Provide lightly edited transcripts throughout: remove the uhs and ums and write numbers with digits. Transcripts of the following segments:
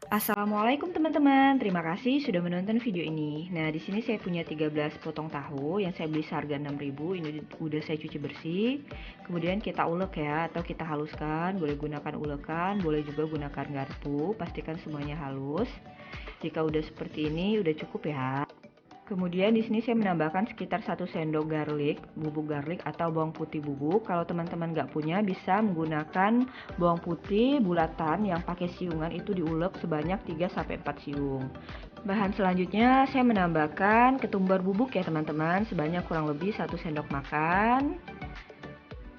Assalamualaikum teman-teman, terima kasih sudah menonton video ini. Nah, di sini saya punya 13 potong tahu yang saya beli seharga 6.000. Ini udah saya cuci bersih. Kemudian kita ulek ya, atau kita haluskan. Boleh gunakan ulekan, boleh juga gunakan garpu. Pastikan semuanya halus. Jika udah seperti ini, udah cukup ya. Kemudian di sini saya menambahkan sekitar 1 sendok garlic, bubuk garlic atau bawang putih bubuk. Kalau teman-teman nggak punya, bisa menggunakan bawang putih bulatan yang pakai siungan, itu diulek sebanyak 3-4 siung. Bahan selanjutnya saya menambahkan ketumbar bubuk ya teman-teman, sebanyak kurang lebih 1 sendok makan.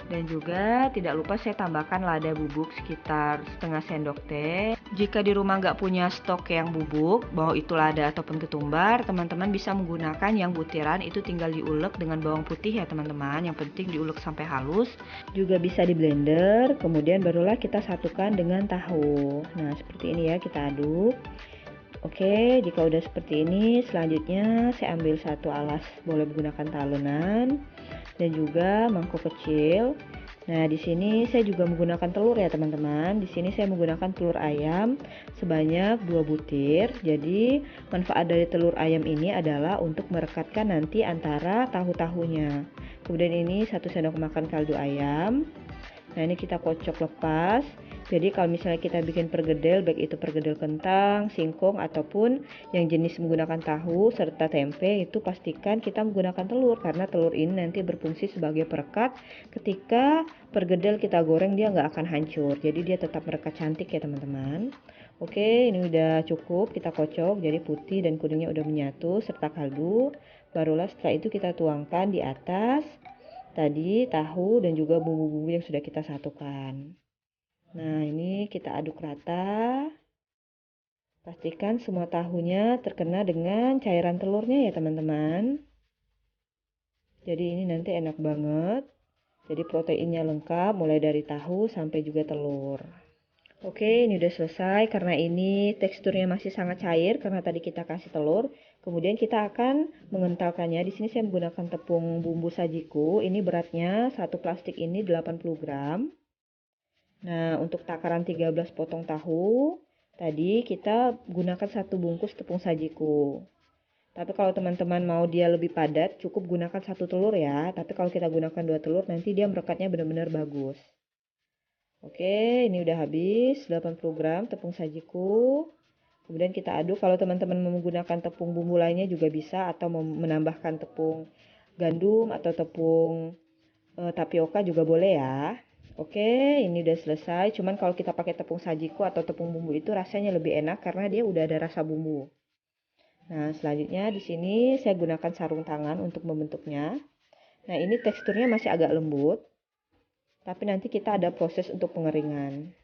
Dan juga tidak lupa saya tambahkan lada bubuk sekitar setengah sendok teh. Jika di rumah nggak punya stok yang bubuk, mau itu lada ataupun ketumbar, teman-teman bisa menggunakan yang butiran, itu tinggal diulek dengan bawang putih ya teman-teman. Yang penting diulek sampai halus. Juga bisa di blender, kemudian barulah kita satukan dengan tahu. Nah seperti ini ya, kita aduk. Oke, jika udah seperti ini, selanjutnya saya ambil satu alas, boleh menggunakan talenan dan juga mangkok kecil. Nah, di sini saya juga menggunakan telur ya, teman-teman. Di sini saya menggunakan telur ayam sebanyak 2 butir. Jadi, manfaat dari telur ayam ini adalah untuk merekatkan nanti antara tahu-tahunya. Kemudian ini 1 sendok makan kaldu ayam. Nah, ini kita kocok lepas. Jadi kalau misalnya kita bikin pergedel, baik itu pergedel kentang, singkong, ataupun yang jenis menggunakan tahu serta tempe, itu pastikan kita menggunakan telur, karena telur ini nanti berfungsi sebagai perekat. Ketika pergedel kita goreng, dia nggak akan hancur, jadi dia tetap merekat cantik ya teman-teman. Oke, ini udah cukup, kita kocok, jadi putih dan kuningnya udah menyatu serta kaldu. Barulah setelah itu kita tuangkan di atas tadi tahu dan juga bumbu-bumbu yang sudah kita satukan. Nah, ini kita aduk rata. Pastikan semua tahunya terkena dengan cairan telurnya ya, teman-teman. Jadi ini nanti enak banget. Jadi proteinnya lengkap mulai dari tahu sampai juga telur. Oke, ini udah selesai karena ini teksturnya masih sangat cair karena tadi kita kasih telur. Kemudian kita akan mengentalkannya. Di sini saya menggunakan tepung bumbu sajiku. Ini beratnya satu plastik ini 80 gram. Nah, untuk takaran 13 potong tahu, tadi kita gunakan 1 bungkus tepung sajiku. Tapi kalau teman-teman mau dia lebih padat, cukup gunakan 1 telur ya. Tapi kalau kita gunakan 2 telur, nanti dia merekatnya benar-benar bagus. Oke, ini udah habis 80 gram tepung sajiku. Kemudian kita aduk. Kalau teman-teman mau menggunakan tepung bumbu lainnya juga bisa, atau menambahkan tepung gandum atau tepung tapioka juga boleh ya. Oke, ini udah selesai. Cuman kalau kita pakai tepung sajiku atau tepung bumbu itu rasanya lebih enak karena dia udah ada rasa bumbu. Nah, selanjutnya di sini saya gunakan sarung tangan untuk membentuknya. Nah, ini teksturnya masih agak lembut, tapi nanti kita ada proses untuk pengeringan.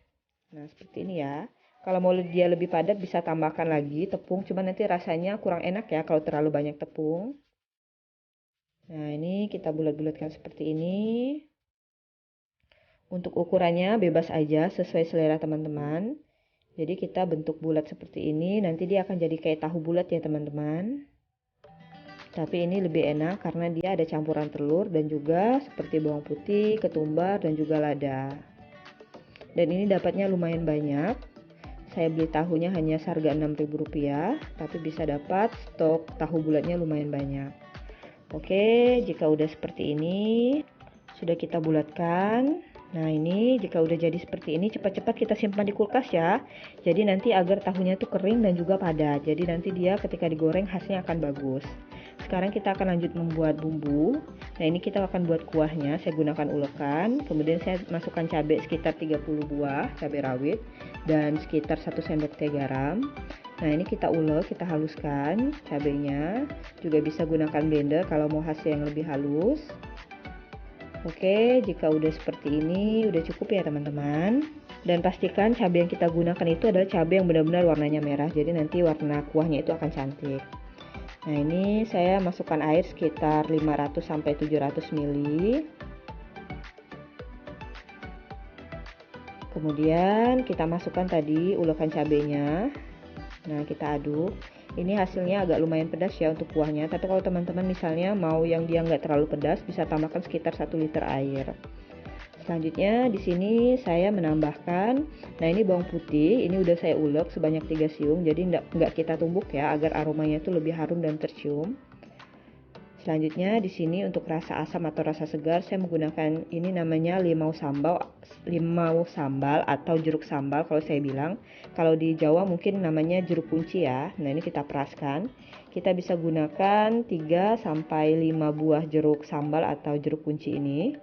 Nah, seperti ini ya. Kalau mau dia lebih padat bisa tambahkan lagi tepung, cuman nanti rasanya kurang enak ya kalau terlalu banyak tepung. Nah, ini kita bulat-bulatkan seperti ini. Untuk ukurannya bebas aja sesuai selera teman-teman. Jadi kita bentuk bulat seperti ini, nanti dia akan jadi kayak tahu bulat ya teman-teman. Tapi ini lebih enak karena dia ada campuran telur dan juga seperti bawang putih, ketumbar, dan juga lada. Dan ini dapatnya lumayan banyak. Saya beli tahunya hanya seharga Rp6.000, tapi bisa dapat stok tahu bulatnya lumayan banyak. Oke, jika udah seperti ini, sudah kita bulatkan. Nah, ini jika udah jadi seperti ini, cepat-cepat kita simpan di kulkas ya. Jadi nanti agar tahunya tuh kering dan juga padat. Jadi nanti dia ketika digoreng hasilnya akan bagus. Sekarang kita akan lanjut membuat bumbu. Nah, ini kita akan buat kuahnya. Saya gunakan ulekan. Kemudian saya masukkan cabai sekitar 30 buah, cabai rawit, dan sekitar 1 sendok teh garam. Nah, ini kita ulek, kita haluskan cabainya. Juga bisa gunakan blender kalau mau hasil yang lebih halus. Oke, jika udah seperti ini, udah cukup ya teman-teman. Dan pastikan cabai yang kita gunakan itu adalah cabai yang benar-benar warnanya merah. Jadi nanti warna kuahnya itu akan cantik. Nah, ini saya masukkan air sekitar 500-700 ml. Kemudian kita masukkan tadi ulekan cabainya. Nah, kita aduk. Ini hasilnya agak lumayan pedas ya untuk kuahnya. Tapi kalau teman-teman misalnya mau yang dia nggak terlalu pedas, bisa tambahkan sekitar 1 liter air. Selanjutnya di sini saya menambahkan, nah ini bawang putih, ini udah saya ulek sebanyak 3 siung, jadi nggak kita tumbuk ya, agar aromanya itu lebih harum dan tercium. Selanjutnya di sini untuk rasa asam atau rasa segar saya menggunakan ini namanya limau sambal atau jeruk sambal kalau saya bilang. Kalau di Jawa mungkin namanya jeruk kunci ya. Nah, ini kita peraskan. Kita bisa gunakan 3 sampai 5 buah jeruk sambal atau jeruk kunci ini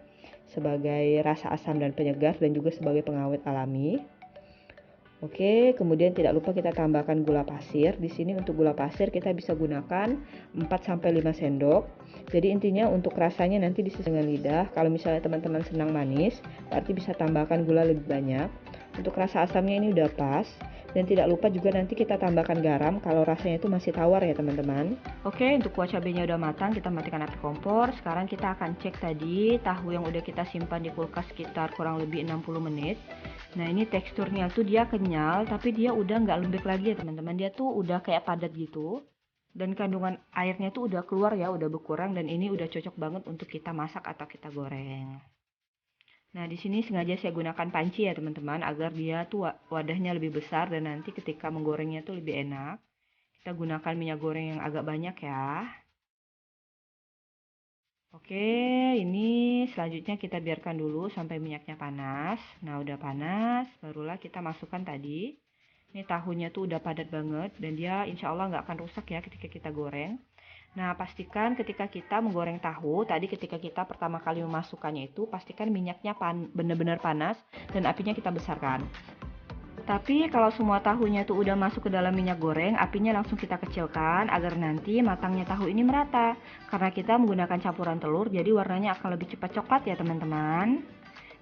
sebagai rasa asam dan penyegar dan juga sebagai pengawet alami. Oke, kemudian tidak lupa kita tambahkan gula pasir. Di sini untuk gula pasir kita bisa gunakan 4 sampai 5 sendok. Jadi intinya untuk rasanya nanti disesuaikan dengan lidah. Kalau misalnya teman-teman senang manis, berarti bisa tambahkan gula lebih banyak. Untuk rasa asamnya ini udah pas. Dan tidak lupa juga nanti kita tambahkan garam kalau rasanya itu masih tawar ya teman-teman. Oke, untuk kuah cabenya udah matang, kita matikan api kompor. Sekarang kita akan cek tadi tahu yang udah kita simpan di kulkas sekitar kurang lebih 60 menit. Nah, ini teksturnya tuh dia kenyal, tapi dia udah nggak lembek lagi ya teman-teman. Dia tuh udah kayak padat gitu. Dan kandungan airnya tuh udah keluar ya, udah berkurang, dan ini udah cocok banget untuk kita masak atau kita goreng. Nah, di sini sengaja saya gunakan panci ya teman-teman, agar dia tuh wadahnya lebih besar dan nanti ketika menggorengnya tuh lebih enak. Kita gunakan minyak goreng yang agak banyak ya. Oke, ini selanjutnya kita biarkan dulu sampai minyaknya panas. Nah, udah panas, barulah kita masukkan tadi. Ini tahunya tuh udah padat banget dan dia insya Allah nggak akan rusak ya ketika kita goreng. Nah, pastikan ketika kita menggoreng tahu, tadi ketika kita pertama kali memasukkannya itu, pastikan minyaknya benar-benar panas dan apinya kita besarkan. Tapi kalau semua tahunya itu udah masuk ke dalam minyak goreng, apinya langsung kita kecilkan agar nanti matangnya tahu ini merata. Karena kita menggunakan campuran telur, jadi warnanya akan lebih cepat coklat ya teman-teman.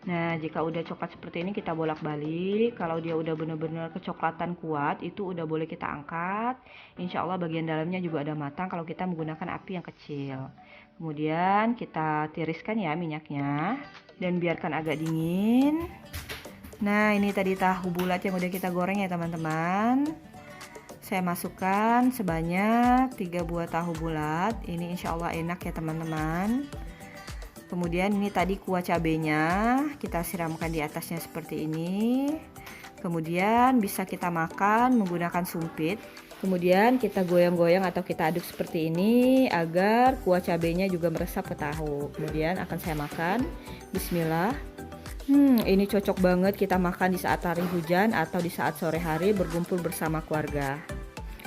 Nah, jika udah coklat seperti ini kita bolak-balik. Kalau dia udah benar-benar kecoklatan kuat, itu udah boleh kita angkat. Insya Allah bagian dalamnya juga ada matang kalau kita menggunakan api yang kecil. Kemudian kita tiriskan ya minyaknya dan biarkan agak dingin. Nah, ini tadi tahu bulat yang udah kita goreng ya teman-teman. Saya masukkan sebanyak 3 buah tahu bulat. Ini insya Allah enak ya teman-teman. Kemudian ini tadi kuah cabenya, kita siramkan di atasnya seperti ini. Kemudian bisa kita makan menggunakan sumpit. Kemudian kita goyang-goyang atau kita aduk seperti ini agar kuah cabenya juga meresap ke tahu. Kemudian akan saya makan. Bismillah. Ini cocok banget kita makan di saat hari hujan atau di saat sore hari berkumpul bersama keluarga.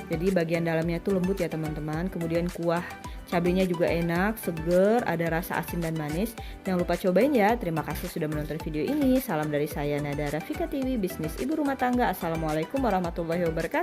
Jadi bagian dalamnya itu lembut ya teman-teman. Kemudian kuah cabenya juga enak, seger, ada rasa asin dan manis. Jangan lupa cobain ya. Terima kasih sudah menonton video ini. Salam dari saya Nada Rafika TV, bisnis ibu rumah tangga. Assalamualaikum warahmatullahi wabarakatuh.